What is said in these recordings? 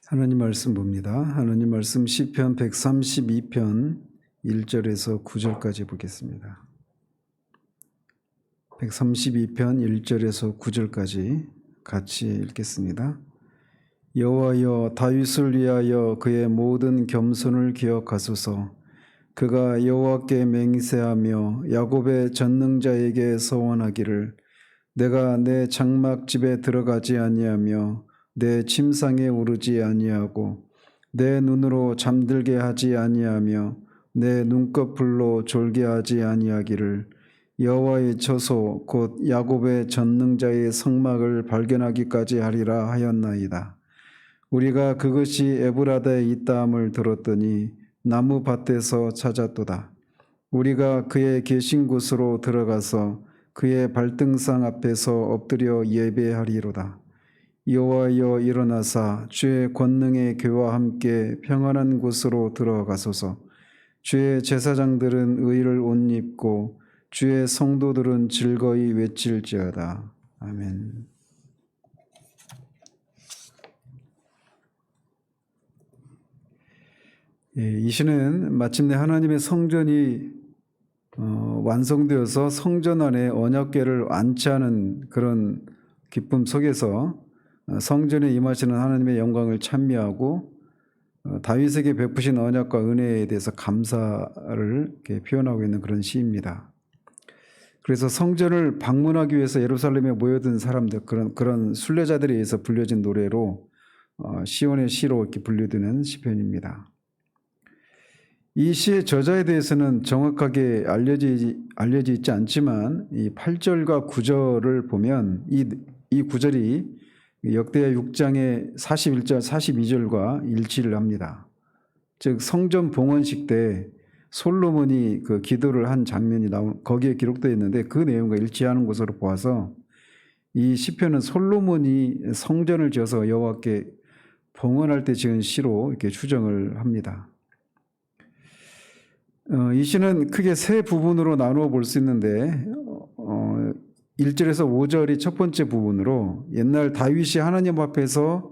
하나님 말씀 봅니다. 하나님 말씀 시편 132편 1절에서 9절까지 보겠습니다. 132편 1절에서 9절까지 같이 읽겠습니다. 여호와여, 다윗을 위하여 그의 모든 겸손을 기억하소서. 그가 여호와께 맹세하며 야곱의 전능자에게 서원하기를 내가 내 장막집에 들어가지 아니하며 내 침상에 오르지 아니하고 내 눈으로 잠들게 하지 아니하며 내 눈꺼풀로 졸게 하지 아니하기를 여호와의 처소 곧 야곱의 전능자의 성막을 발견하기까지 하리라 하였나이다. 우리가 그것이 에브라다에 있다함을 들었더니 나무 밭에서 찾았도다. 우리가 그의 계신 곳으로 들어가서 그의 발등상 앞에서 엎드려 예배하리로다. 여호와여, 일어나사 주의 권능의 교와 함께 평안한 곳으로 들어가소서. 주의 제사장들은 의를 옷 입고 주의 성도들은 즐거이 외칠지어다. 아멘. 이 시는 마침내 하나님의 성전이 완성되어서 성전 안에 언약궤를 안치하는 그런 기쁨 속에서 성전에 임하시는 하나님의 영광을 찬미하고 다윗에게 베푸신 언약과 은혜에 대해서 감사를 이렇게 표현하고 있는 그런 시입니다. 그래서 성전을 방문하기 위해서 예루살렘에 모여든 사람들, 그런 순례자들에 의해서 불려진 노래로 시온의 시로 이렇게 분류되는 시편입니다. 이 시의 저자에 대해서는 정확하게 알려져 있지 않지만 이 8절과 9절을 보면 이 구절이 역대하 6장의 41절, 42절과 일치를 합니다. 즉 성전 봉헌식 때 솔로몬이 그 기도를 한 장면이 거기에 기록되어 있는데 그 내용과 일치하는 것으로 보아서 이 시편은 솔로몬이 성전을 지어서 여호와께 봉헌할 때 지은 시로 이렇게 추정을 합니다. 이 시는 크게 세 부분으로 나누어 볼 수 있는데 1절에서 5절이 첫 번째 부분으로 옛날 다윗이 하나님 앞에서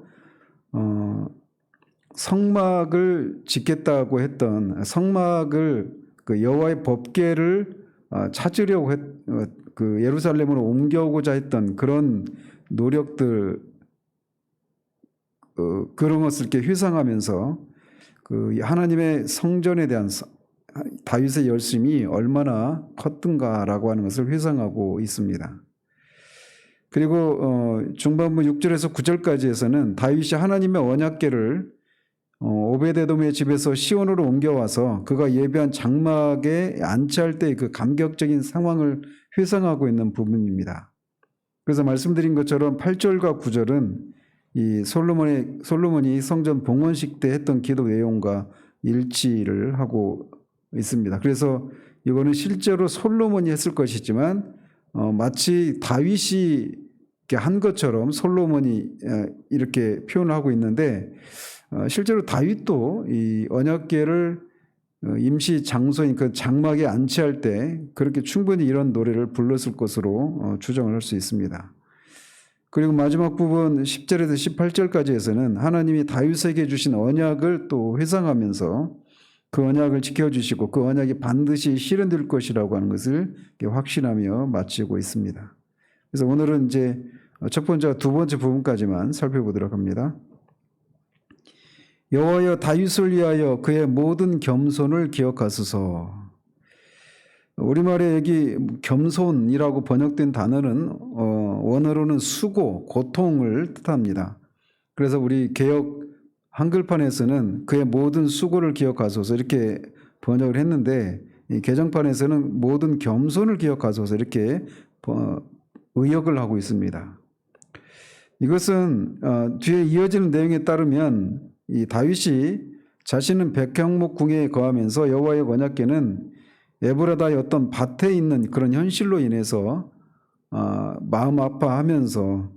성막을 짓겠다고 했던 성막을 그 여호와의 법궤를 찾으려고 그 예루살렘으로 옮겨오고자 했던 그런 노력들, 그런 것을 이렇게 회상하면서 그 하나님의 성전에 대한 다윗의 열심이 얼마나 컸던가라고 하는 것을 회상하고 있습니다. 그리고 중반부 6절에서 9절까지에서는 다윗이 하나님의 언약궤를 오베데돔의 집에서 시온으로 옮겨와서 그가 예배한 장막에 안치할 때의 그 감격적인 상황을 회상하고 있는 부분입니다. 그래서 말씀드린 것처럼 8절과 9절은 이 솔로몬이 성전 봉헌식 때 했던 기도 내용과 일치를 하고 있습니다. 그래서 이거는 실제로 솔로몬이 했을 것이지만 마치 다윗이 한 것처럼 솔로몬이 이렇게 표현하고 있는데 실제로 다윗도 이 언약궤를 임시 장소인 그 장막에 안치할 때 그렇게 충분히 이런 노래를 불렀을 것으로 추정을 할 수 있습니다. 그리고 마지막 부분 10절에서 18절까지에서는 하나님이 다윗에게 주신 언약을 또 회상하면서 그 언약을 지켜주시고 그 언약이 반드시 실현될 것이라고 하는 것을 확신하며 마치고 있습니다. 그래서 오늘은 이제 첫 번째와 두 번째 부분까지만 살펴보도록 합니다. 여호와여, 다윗을 위하여 그의 모든 겸손을 기억하소서. 우리말에 여기 겸손이라고 번역된 단어는 원어로는 수고, 고통을 뜻합니다. 그래서 우리 개역 한글판에서는 그의 모든 수고를 기억하소서 이렇게 번역을 했는데 이 개정판에서는 모든 겸손을 기억하소서 이렇게 의역을 하고 있습니다. 이것은 뒤에 이어지는 내용에 따르면 이 다윗이 자신은 백향목 궁에 거하면서 여호와의 언약궤는 에브라다의 어떤 밭에 있는 그런 현실로 인해서 마음 아파하면서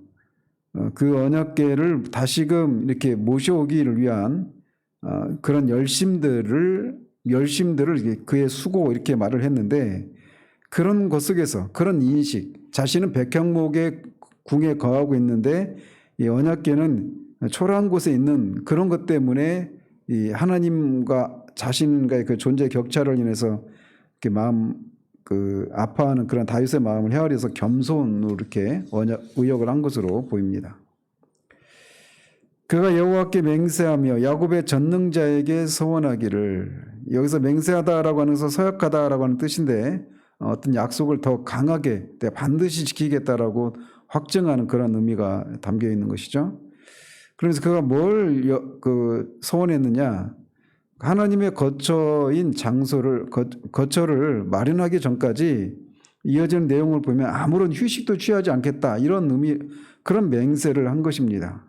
그 언약궤를 다시금 이렇게 모셔오기를 위한 그런 열심들을 그의 수고 이렇게 말을 했는데 그런 것 속에서 그런 인식, 자신은 백향목의 궁에 거하고 있는데 이 언약궤는 초라한 곳에 있는 그런 것 때문에 이 하나님과 자신과의 그 존재 격차를 인해서 이렇게 아파하는 그런 다윗의 마음을 헤아려서 겸손으로 이렇게 의역을 한 것으로 보입니다. 그가 여호와께 맹세하며 야곱의 전능자에게 서원하기를, 여기서 맹세하다라고 하는 것은 서약하다라고 하는 뜻인데 어떤 약속을 더 강하게 내가 반드시 지키겠다라고 확증하는 그런 의미가 담겨 있는 것이죠. 그래서 그가 뭘 서원했느냐? 하나님의 거처인 거처를 마련하기 전까지 이어지는 내용을 보면 아무런 휴식도 취하지 않겠다, 이런 그런 맹세를 한 것입니다.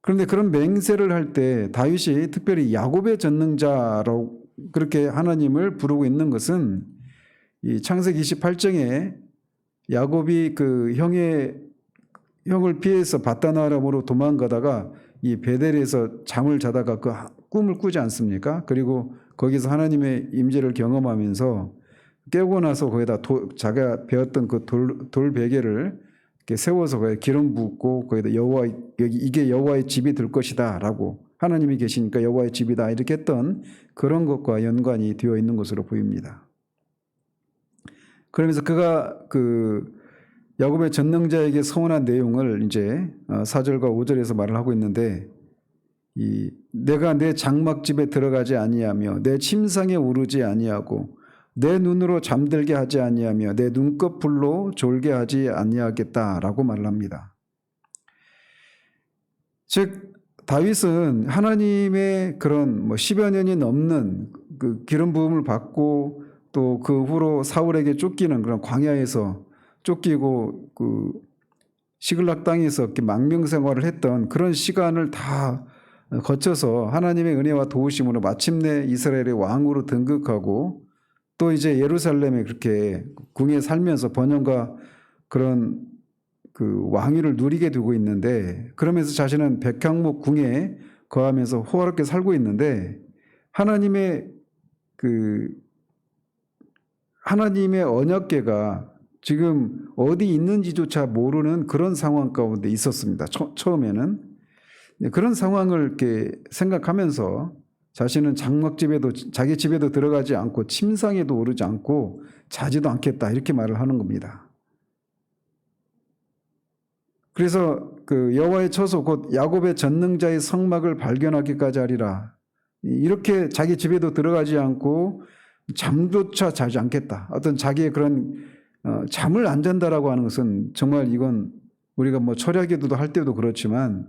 그런데 그런 맹세를 할 때 다윗이 특별히 야곱의 전능자라고 그렇게 하나님을 부르고 있는 것은 이 창세기 28장에 야곱이 그 형을 피해서 밧다나람으로 도망가다가 이 베델에서 잠을 자다가 그 꿈을 꾸지 않습니까? 그리고 거기서 하나님의 임재를 경험하면서 깨고 나서 거기다 자기가 배웠던 그 돌 베개를 이렇게 세워서 거기에 기름 붓고 거기다 이게 여호와의 집이 될 것이다라고, 하나님이 계시니까 여호와의 집이다 이렇게 했던 그런 것과 연관이 되어 있는 것으로 보입니다. 그러면서 그가 야곱의 전능자에게 서원한 내용을 이제 4절과 5절에서 말을 하고 있는데, 내가 내 장막집에 들어가지 아니하며 내 침상에 오르지 아니하고 내 눈으로 잠들게 하지 아니하며 내 눈꺼풀로 졸게 하지 아니하겠다라고 말을 합니다. 즉 다윗은 하나님의 그런 10여 년이 넘는 그 기름 부음을 받고 또 그 후로 사울에게 쫓기는 그런 광야에서 쫓기고 그 시글락 땅에서 이렇게 망명 생활을 했던 그런 시간을 다 거쳐서 하나님의 은혜와 도우심으로 마침내 이스라엘의 왕으로 등극하고 또 이제 예루살렘에 그렇게 궁에 살면서 번영과 그런 그 왕위를 누리게 되고 있는데, 그러면서 자신은 백향목 궁에 거하면서 호화롭게 살고 있는데 하나님의 언약궤가 지금 어디 있는지조차 모르는 그런 상황 가운데 있었습니다. 처음에는 그런 상황을 이렇게 생각하면서 자신은 자기 집에도 들어가지 않고 침상에도 오르지 않고 자지도 않겠다, 이렇게 말을 하는 겁니다. 그래서 그 여호와의 처소 곧 야곱의 전능자의 성막을 발견하기까지 하리라, 이렇게 자기 집에도 들어가지 않고 잠조차 자지 않겠다, 어떤 자기의 그런 잠을 안 잔다라고 하는 것은 정말 이건 우리가 철야기도도 할 때도 그렇지만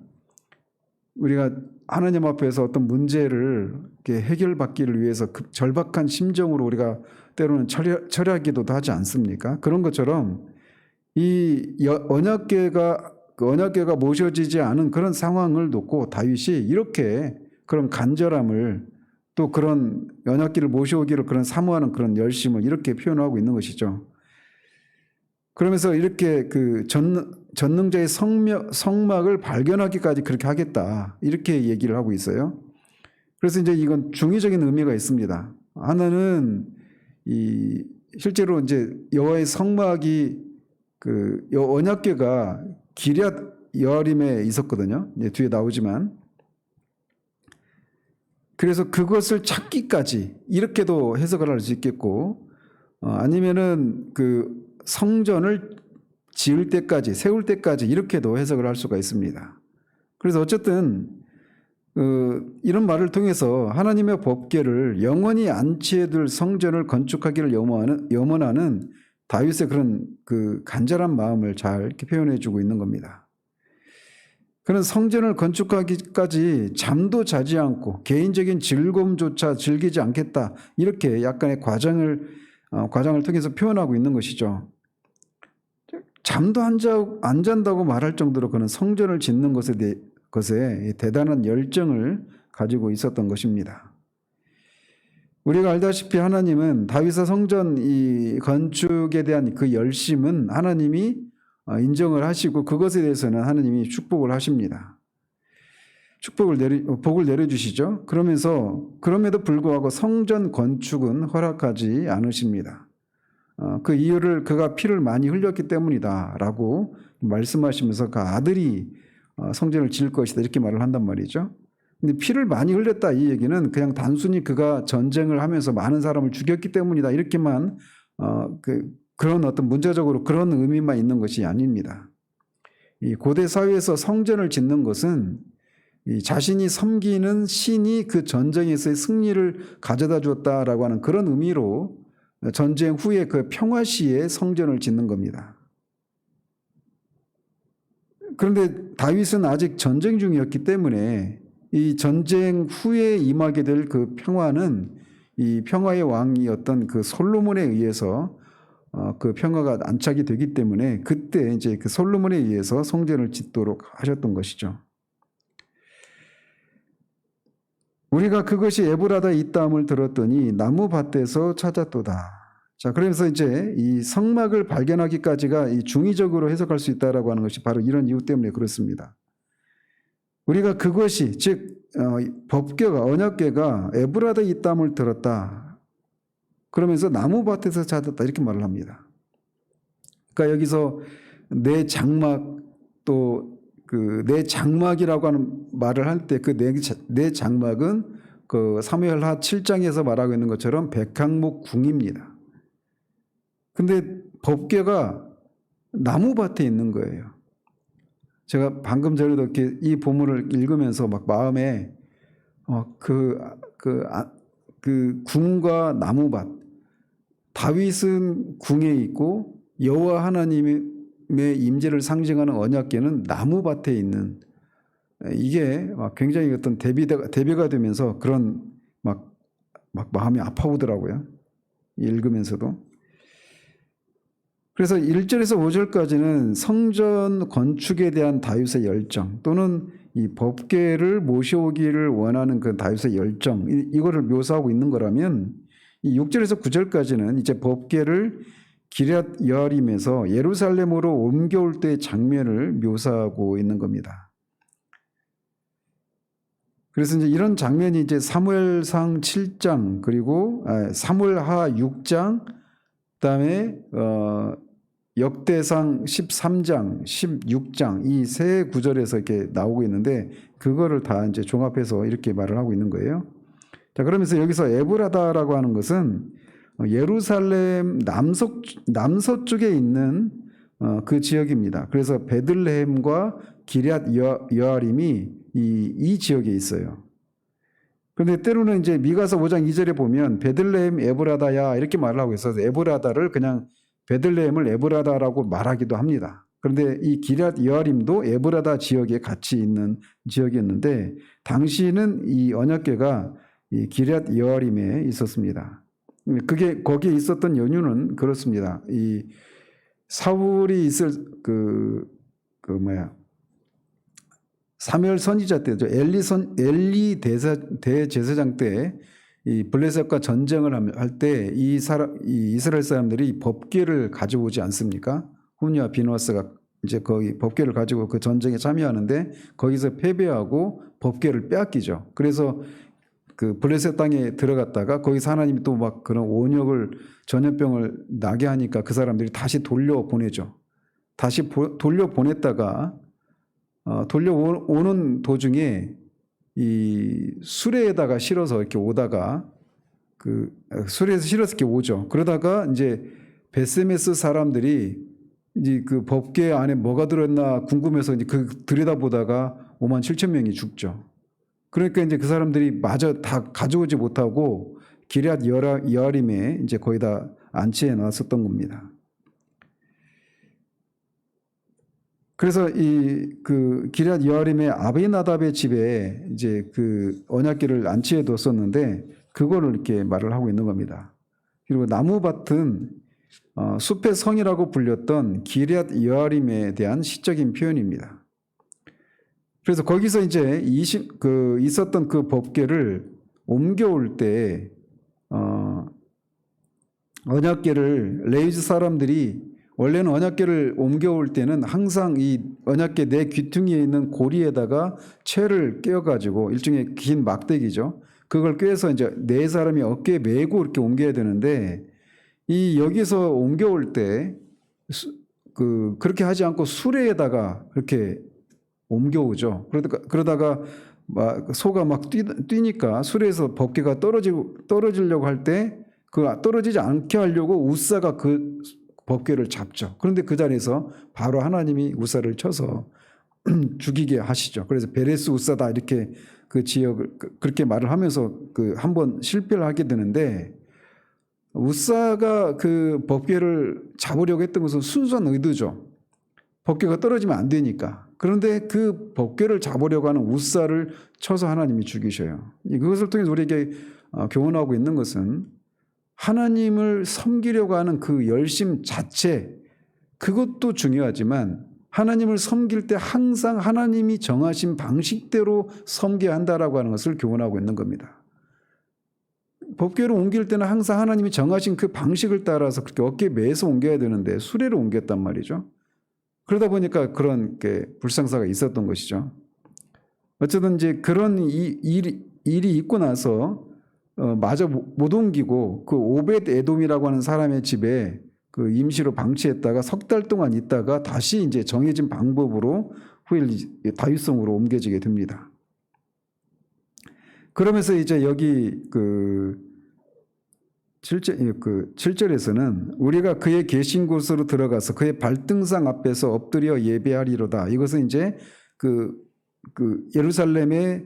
우리가 하나님 앞에서 어떤 문제를 이렇게 해결받기를 위해서 절박한 심정으로 우리가 때로는 철야기도도 하지 않습니까? 그런 것처럼 이 언약궤가 모셔지지 않은 그런 상황을 놓고 다윗이 이렇게 그런 간절함을, 또 그런 언약궤를 모셔오기를 그런 사모하는 그런 열심을 이렇게 표현하고 있는 것이죠. 그러면서 이렇게 그 전능자의 성막을 발견하기까지 그렇게 하겠다, 이렇게 얘기를 하고 있어요. 그래서 이제 이건 중의적인 의미가 있습니다. 하나는 실제로 이제 여호와의 성막이 언약궤가 기럇 여아림에 있었거든요. 뒤에 나오지만, 그래서 그것을 찾기까지 이렇게도 해석을 할 수 있겠고, 아니면은 그 성전을 지을 때까지, 세울 때까지 이렇게도 해석을 할 수가 있습니다. 그래서 어쨌든 이런 말을 통해서 하나님의 법궤를 영원히 안치해둘 성전을 건축하기를 염원하는 다윗의 그런 그 간절한 마음을 잘 이렇게 표현해주고 있는 겁니다. 그는 성전을 건축하기까지 잠도 자지 않고 개인적인 즐거움조차 즐기지 않겠다, 이렇게 약간의 과장을 통해서 표현하고 있는 것이죠. 잠도 안 잔다고 말할 정도로 그는 성전을 짓는 것에 대단한 열정을 가지고 있었던 것입니다. 우리가 알다시피 하나님은 다윗의 성전 건축에 대한 그 열심은 하나님이 인정을 하시고 그것에 대해서는 하나님이 축복을 하십니다. 복을 내려주시죠. 그럼에도 불구하고 성전 건축은 허락하지 않으십니다. 그 이유를 그가 피를 많이 흘렸기 때문이다라고 말씀하시면서 그 아들이 성전을 지을 것이다 이렇게 말을 한단 말이죠. 근데 피를 많이 흘렸다 이 얘기는 그냥 단순히 그가 전쟁을 하면서 많은 사람을 죽였기 때문이다 이렇게만 그런 어떤 문자적으로 그런 의미만 있는 것이 아닙니다. 이 고대 사회에서 성전을 짓는 것은 이 자신이 섬기는 신이 그 전쟁에서의 승리를 가져다 주었다라고 하는 그런 의미로 전쟁 후에 그 평화 시에 성전을 짓는 겁니다. 그런데 다윗은 아직 전쟁 중이었기 때문에 이 전쟁 후에 임하게 될 그 평화는 이 평화의 왕이었던 그 솔로몬에 의해서 그 평화가 안착이 되기 때문에 그때 이제 그 솔로몬에 의해서 성전을 짓도록 하셨던 것이죠. 우리가 그것이 에브라다에 있다함을 들었더니 나무밭에서 찾았도다. 자, 그러면서 이제 이 성막을 발견하기까지가 이 중의적으로 해석할 수 있다라고 하는 것이 바로 이런 이유 때문에 그렇습니다. 우리가 그것이 즉 법궤가 언약궤가 에브라다에 있다함을 들었다. 그러면서 나무밭에서 찾았다 이렇게 말을 합니다. 그러니까 여기서 내 장막 또 그 내 장막이라고 하는 말을 할 때 그 내 장막은 그 사무엘하 7장에서 말하고 있는 것처럼 백항목 궁입니다. 근데 법궤가 나무밭에 있는 거예요. 제가 방금 전에도 이렇게 이 본문을 읽으면서 막 마음에 그 궁과 나무밭, 다윗은 궁에 있고 여호와 하나님의 임재를 상징하는 언약궤는 나무밭에 있는, 이게 막 굉장히 어떤 대비가 되면서 그런 막 마음이 아파오더라고요. 읽으면서도. 그래서 1절에서 5절까지는 성전 건축에 대한 다윗의 열정 또는 이 법궤를 모셔오기를 원하는 그 다윗의 열정, 이거를 묘사하고 있는 거라면 이 6절에서 9절까지는 이제 법궤를 기럇 여아림에서 예루살렘으로 옮겨올 때의 장면을 묘사하고 있는 겁니다. 그래서 이제 이런 장면이 이제 사무엘상 7장 그리고 사무엘하 6장 그다음에 역대상 13장, 16장 이 세 구절에서 이렇게 나오고 있는데 그거를 다 이제 종합해서 이렇게 말을 하고 있는 거예요. 자, 그러면서 여기서 에브라다라고 하는 것은 예루살렘 남서쪽에 있는 그 지역입니다. 그래서 베들레헴과 기럇 여아림이 이 지역에 있어요. 그런데 때로는 이제 미가서 5장 2절에 보면 베들레헴 에브라다야 이렇게 말을 하고 있어서 에브라다를 그냥 베들레헴을 에브라다라고 말하기도 합니다. 그런데 이 기럇 여아림도 에브라다 지역에 같이 있는 지역이었는데 당시는 이 언약궤가 이 기럇 여아림에 있었습니다. 그게 거기에 있었던 연유는 그렇습니다. 이 사울이 있을 사무엘 선지자 때죠. 엘리 대제사장 때 이 블레셋과 전쟁을 할 때 이 이스라엘 사람들이 법궤를 가져오지 않습니까? 후니와 비누아스가 이제 거기 법궤를 가지고 그 전쟁에 참여하는데 거기서 패배하고 법궤를 빼앗기죠. 그래서 그 블레셋 땅에 들어갔다가 거기서 하나님이 또 막 그런 전염병을 나게 하니까 그 사람들이 다시 돌려보내죠. 다시 돌려보냈다가 돌려오는 도중에 이 수레에다가 실어서 이렇게 오다가 수레에서 실어서 이렇게 오죠. 그러다가 이제 베세메스 사람들이 이제 그 법궤 안에 뭐가 들었나 궁금해서 이제 들여다보다가 5만 7천 명이 죽죠. 그러니까 이제 그 사람들이 마저 다 가져오지 못하고 기럇 여아림에 이제 거의 다 안치해 놨었던 겁니다. 그래서 그 기럇 여아림의 아비나답의 집에 이제 그 언약궤를 안치해 뒀었는데 그거를 이렇게 말을 하고 있는 겁니다. 그리고 나무밭은 숲의 성이라고 불렸던 기럇 여아림에 대한 시적인 표현입니다. 그래서 거기서 이제 있었던 그 법궤를 옮겨올 때 언약궤를 레위지 사람들이 원래는 언약궤를 옮겨올 때는 항상 이 언약궤 내 귀퉁이에 있는 고리에다가 채를 꿰어가지고 일종의 긴 막대기죠. 그걸 꿰서 이제 네 사람이 어깨에 메고 이렇게 옮겨야 되는데 여기서 옮겨올 때 그렇게 하지 않고 수레에다가 이렇게 옮겨오죠. 그러다가 막 소가 막 뛰니까 수레에서 법궤가 떨어지려고 할 때 그 떨어지지 않게 하려고 우사가 그 법궤를 잡죠. 그런데 그 자리에서 바로 하나님이 우사를 쳐서 죽이게 하시죠. 그래서 베레스 우사다 이렇게 그 지역을 그렇게 말을 하면서 그 한번 실패를 하게 되는데, 우사가 그 법궤를 잡으려고 했던 것은 순수한 의도죠. 법궤가 떨어지면 안 되니까. 그런데 그 법궤를 잡으려고 하는 우사를 쳐서 하나님이 죽이셔요. 그것을 통해서 우리에게 교훈하고 있는 것은 하나님을 섬기려고 하는 그 열심 자체, 그것도 중요하지만 하나님을 섬길 때 항상 하나님이 정하신 방식대로 섬겨야 한다라고 하는 것을 교훈하고 있는 겁니다. 법궤를 옮길 때는 항상 하나님이 정하신 그 방식을 따라서 그렇게 어깨에 매서 옮겨야 되는데 수레를 옮겼단 말이죠. 그러다 보니까 그런 게 불상사가 있었던 것이죠. 어쨌든 이제 그런 일이 있고 나서 마저 못 옮기고 그 오벳 에돔이라고 하는 사람의 집에 그 임시로 방치했다가 석 달 동안 있다가 다시 이제 정해진 방법으로 후에 다윗성으로 옮겨지게 됩니다. 그러면서 이제 여기 그 7절에서는 우리가 그의 계신 곳으로 들어가서 그의 발등상 앞에서 엎드려 예배하리로다. 이것은 이제 그 예루살렘에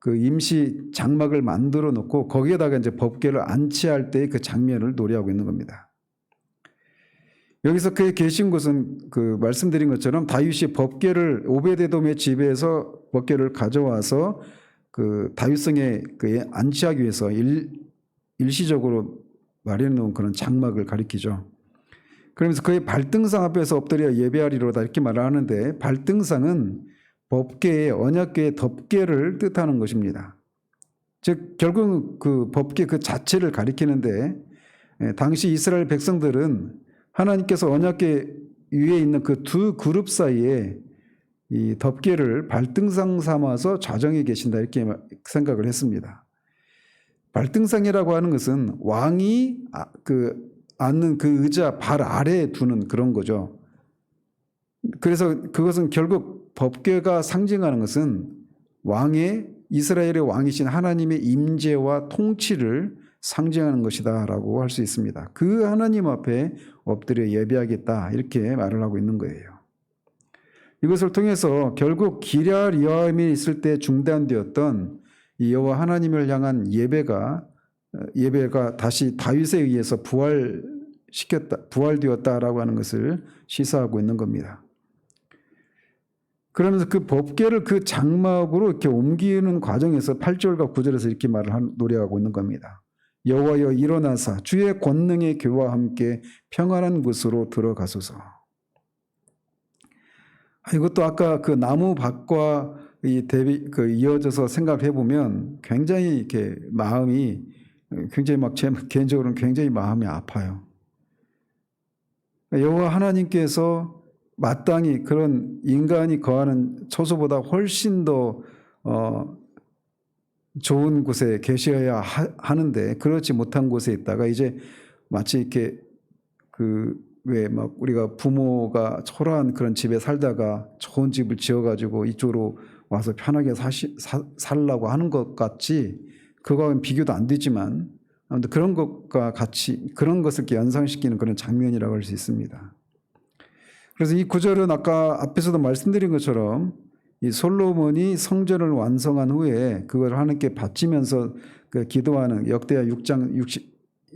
그 임시 장막을 만들어 놓고 거기에다가 이제 법궤를 안치할 때의 그 장면을 노래하고 있는 겁니다. 여기서 그의 계신 곳은 그 말씀드린 것처럼 다윗이 법궤를 오베데돔의 집에서 법궤를 가져와서 그 다윗성에 그 안치하기 위해서 일시적으로 마련해 놓은 그런 장막을 가리키죠. 그러면서 그의 발등상 앞에서 엎드려 예배하리로다 이렇게 말을 하는데, 발등상은 법궤의 언약궤의 덮개를 뜻하는 것입니다. 즉 결국 그 법궤 그 자체를 가리키는데, 당시 이스라엘 백성들은 하나님께서 언약궤 위에 있는 그 두 그룹 사이에 이 덮개를 발등상 삼아서 좌정에 계신다 이렇게 생각을 했습니다. 발등상이라고 하는 것은 왕이 앉는 그 의자 발 아래에 두는 그런 거죠. 그래서 그것은 결국 법궤가 상징하는 것은 이스라엘의 왕이신 하나님의 임재와 통치를 상징하는 것이다라고 할 수 있습니다. 그 하나님 앞에 엎드려 예배하겠다 이렇게 말을 하고 있는 거예요. 이것을 통해서 결국 기럇 여호와임이 있을 때 중단되었던 이 여호와 하나님을 향한 예배가 다시 다윗에 의해서 부활되었다라고 하는 것을 시사하고 있는 겁니다. 그러면서 그 법궤를 그 장막으로 이렇게 옮기는 과정에서 8절과 9절에서 이렇게 노래하고 있는 겁니다. 여호와여 일어나사 주의 권능의 교와 함께 평안한 곳으로 들어가소서. 이것도 아까 그 나무 밭과 이어져서 생각해 보면 굉장히 이렇게 마음이 굉장히 제 개인적으로는 굉장히 마음이 아파요. 여호와 하나님께서 마땅히 그런 인간이 거하는 처소보다 훨씬 더 좋은 곳에 계셔야 하는데 그렇지 못한 곳에 있다가 이제 마치 이렇게 왜 막 우리가 부모가 초라한 그런 집에 살다가 좋은 집을 지어가지고 이쪽으로 와서 편하게 살라고 하는 것 같이, 그거와는 비교도 안 되지만 아무튼 그런 것과 같이 그런 것을 이렇게 연상시키는 그런 장면이라고 할 수 있습니다. 그래서 이 구절은 아까 앞에서도 말씀드린 것처럼 이 솔로몬이 성전을 완성한 후에 그걸 하나님께 바치면서 기도하는 역대하 6장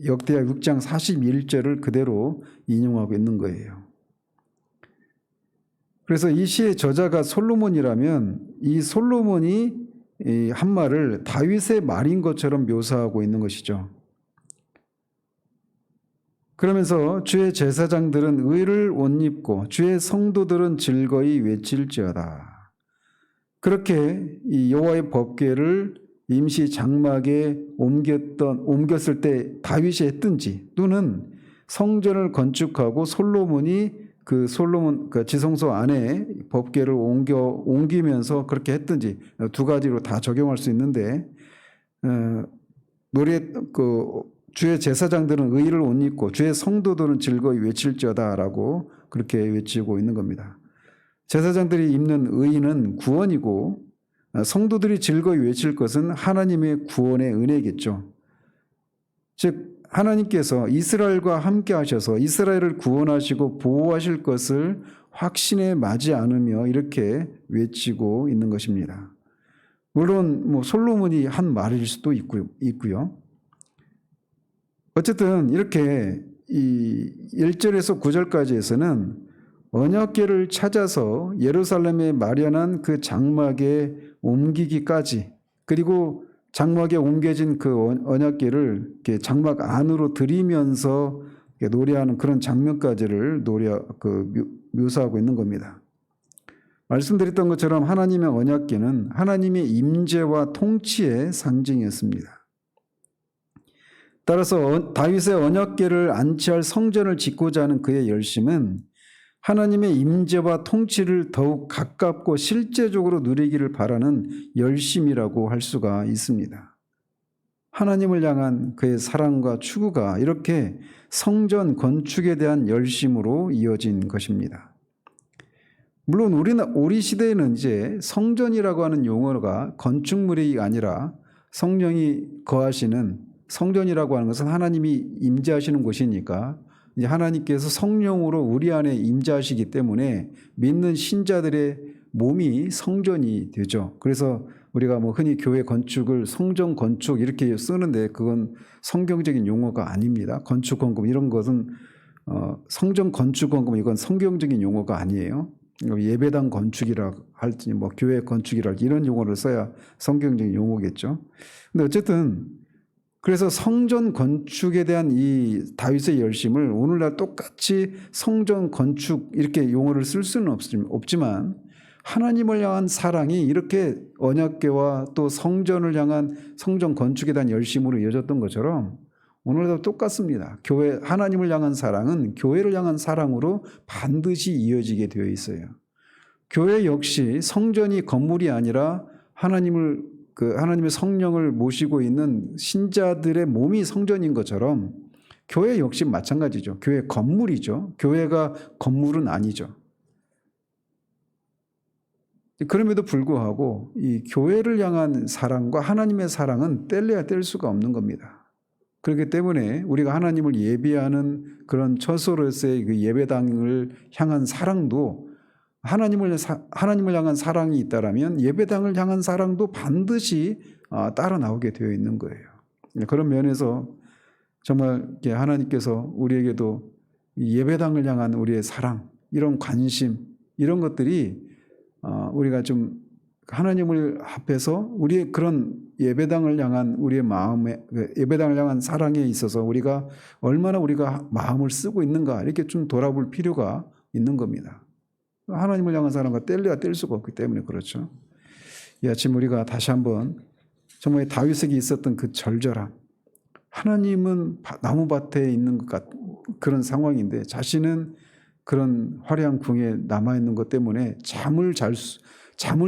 41절을 그대로 인용하고 있는 거예요. 그래서 이 시의 저자가 솔로몬이라면 이 솔로몬이 한 말을 다윗의 말인 것처럼 묘사하고 있는 것이죠. 그러면서 주의 제사장들은 의를 옷 입고 주의 성도들은 즐거이 외칠지어다. 그렇게 이 여호와의 법궤를 임시 장막에 옮겼을 때 다윗이 했든지, 또는 성전을 건축하고 솔로몬이 그 지성소 안에 법궤를 옮기면서 그렇게 했든지, 두 가지로 다 적용할 수 있는데, 주의 제사장들은 의를 옷 입고 주의 성도들은 즐거이 외칠지어다라고 그렇게 외치고 있는 겁니다. 제사장들이 입는 의는 구원이고 성도들이 즐거이 외칠 것은 하나님의 구원의 은혜겠죠. 즉 하나님께서 이스라엘과 함께 하셔서 이스라엘을 구원하시고 보호하실 것을 확신에 맞지 않으며 이렇게 외치고 있는 것입니다. 물론 솔로몬이 한 말일 수도 있고요. 어쨌든 이렇게 이 1절에서 9절까지에서는 언약궤를 찾아서 예루살렘에 마련한 그 장막에 옮기기까지, 그리고 장막에 옮겨진 그 언약궤를 이렇게 장막 안으로 들이면서 노래하는 그런 장면까지를 묘사하고 있는 겁니다. 말씀드렸던 것처럼 하나님의 언약궤는 하나님의 임재와 통치의 상징이었습니다. 따라서 다윗의 언약궤를 안치할 성전을 짓고자 하는 그의 열심은 하나님의 임재와 통치를 더욱 가깝고 실제적으로 누리기를 바라는 열심이라고 할 수가 있습니다. 하나님을 향한 그의 사랑과 추구가 이렇게 성전 건축에 대한 열심으로 이어진 것입니다. 물론 우리 시대에는 이제 성전이라고 하는 용어가 건축물이 아니라 성령이 거하시는, 성전이라고 하는 것은 하나님이 임재하시는 곳이니까 이제 하나님께서 성령으로 우리 안에 임재하시기 때문에 믿는 신자들의 몸이 성전이 되죠. 그래서 우리가 흔히 교회 건축을 성전 건축 이렇게 쓰는데 그건 성경적인 용어가 아닙니다. 건축 헌금 이런 것은 성전 건축 헌금 이건 성경적인 용어가 아니에요. 예배당 건축이라 할지 교회 건축이라 할지 이런 용어를 써야 성경적인 용어겠죠. 근데 어쨌든 그래서 성전 건축에 대한 이 다윗의 열심을 오늘날 똑같이 성전 건축 이렇게 용어를 쓸 수는 없지만 하나님을 향한 사랑이 이렇게 언약궤와 또 성전을 향한 성전 건축에 대한 열심으로 이어졌던 것처럼 오늘도 똑같습니다. 하나님을 향한 사랑은 교회를 향한 사랑으로 반드시 이어지게 되어 있어요. 교회 역시 성전이 건물이 아니라 하나님의 성령을 모시고 있는 신자들의 몸이 성전인 것처럼 교회 역시 마찬가지죠. 교회 건물이죠. 교회가 건물은 아니죠. 그럼에도 불구하고 이 교회를 향한 사랑과 하나님의 사랑은 뗄래야 뗄 수가 없는 겁니다. 그렇기 때문에 우리가 하나님을 예배하는 그런 처소로서의 그 예배당을 향한 사랑도 하나님을 향한 사랑이 있다라면 예배당을 향한 사랑도 반드시 따라 나오게 되어 있는 거예요. 그런 면에서 정말 하나님께서 우리에게도 예배당을 향한 우리의 사랑, 이런 관심, 이런 것들이 우리가 좀 하나님을 앞에서 우리의 그런 예배당을 향한 우리의 마음에, 예배당을 향한 사랑에 있어서 얼마나 우리가 마음을 쓰고 있는가 이렇게 좀 돌아볼 필요가 있는 겁니다. 하나님을 향한 사랑과 뗄래야 뗄 수가 없기 때문에 그렇죠. 이 아침 우리가 다시 한번 정말 다윗에게 있었던 그 절절함, 하나님은 나무밭에 있는 것 같은 그런 상황인데 자신은 그런 화려한 궁에 남아있는 것 때문에 잠을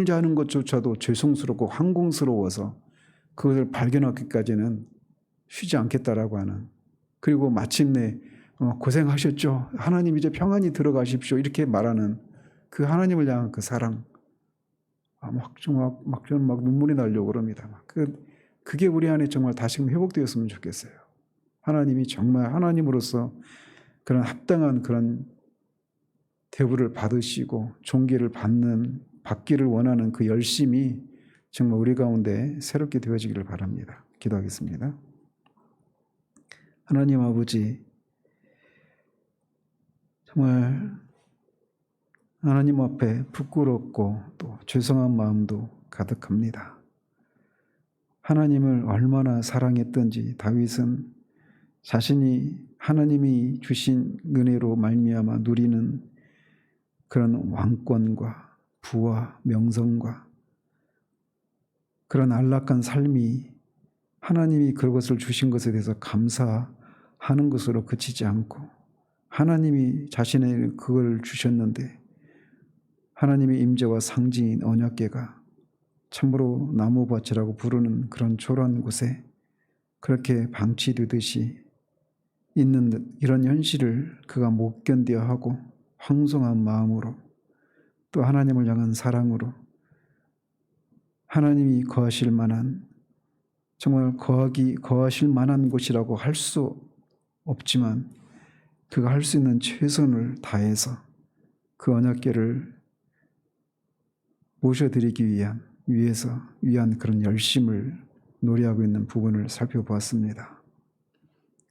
자는 것조차도 죄송스럽고 황공스러워서 그것을 발견하기까지는 쉬지 않겠다라고 하는, 그리고 마침내 고생하셨죠. 하나님 이제 평안히 들어가십시오. 이렇게 말하는 그 하나님을 향한 그 사랑, 저는 눈물이 나려고 그럽니다. 그게 우리 안에 정말 다시금 회복되었으면 좋겠어요. 하나님이 정말 하나님으로서 그런 합당한 그런 대우를 받으시고 존귀를 받기를 원하는 그 열심이 정말 우리 가운데 새롭게 되어지기를 바랍니다. 기도하겠습니다. 하나님 아버지, 정말 하나님 앞에 부끄럽고 또 죄송한 마음도 가득합니다. 하나님을 얼마나 사랑했던지 다윗은 자신이 하나님이 주신 은혜로 말미암아 누리는 그런 왕권과 부와 명성과 그런 안락한 삶이 하나님이 그것을 주신 것에 대해서 감사하는 것으로 그치지 않고 하나님이 자신의 그걸 주셨는데 하나님의 임재와 상징인 언약궤가 참으로 나무밭이라고 부르는 그런 초라한 곳에 그렇게 방치되듯이 있는 이런 현실을 그가 못 견뎌하고 황송한 마음으로 또 하나님을 향한 사랑으로 하나님이 거하실 만한, 정말 거하실 만한 곳이라고 할 수 없지만 그가 할 수 있는 최선을 다해서 그 언약궤를 모셔드리기 위한 그런 열심을 노래하고 있는 부분을 살펴보았습니다.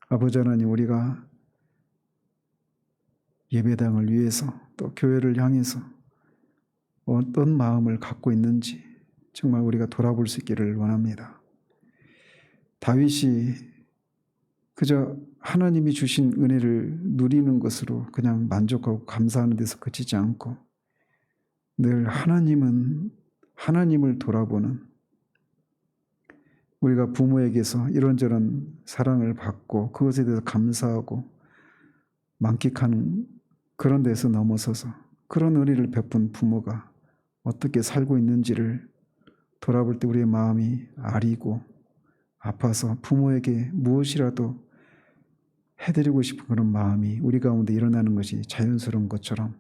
아버지 하나님, 우리가 예배당을 위해서 또 교회를 향해서 어떤 마음을 갖고 있는지 정말 우리가 돌아볼 수 있기를 원합니다. 다윗이 그저 하나님이 주신 은혜를 누리는 것으로 그냥 만족하고 감사하는 데서 그치지 않고 늘 하나님을 돌아보는, 우리가 부모에게서 이런저런 사랑을 받고 그것에 대해서 감사하고 만끽하는 그런 데서 넘어서서 그런 은혜를 베푼 부모가 어떻게 살고 있는지를 돌아볼 때 우리의 마음이 아리고 아파서 부모에게 무엇이라도 해드리고 싶은 그런 마음이 우리 가운데 일어나는 것이 자연스러운 것처럼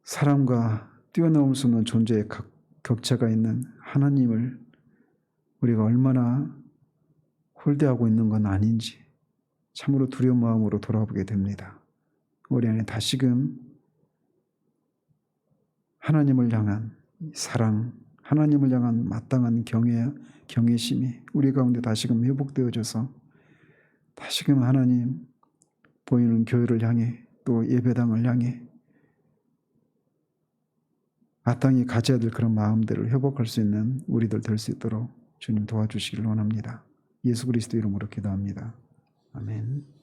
사람과 뛰어넘을 수 없는 존재의 격차가 있는 하나님을 우리가 얼마나 홀대하고 있는 건 아닌지 참으로 두려운 마음으로 돌아보게 됩니다. 우리 안에 다시금 하나님을 향한 사랑, 하나님을 향한 마땅한 경외심이 우리 가운데 다시금 회복되어져서 다시금 하나님 보이는 교회를 향해 또 예배당을 향해 마땅히 가져야 될 그런 마음들을 회복할 수 있는 우리들 될 수 있도록 주님 도와주시길 원합니다. 예수 그리스도 이름으로 기도합니다. 아멘.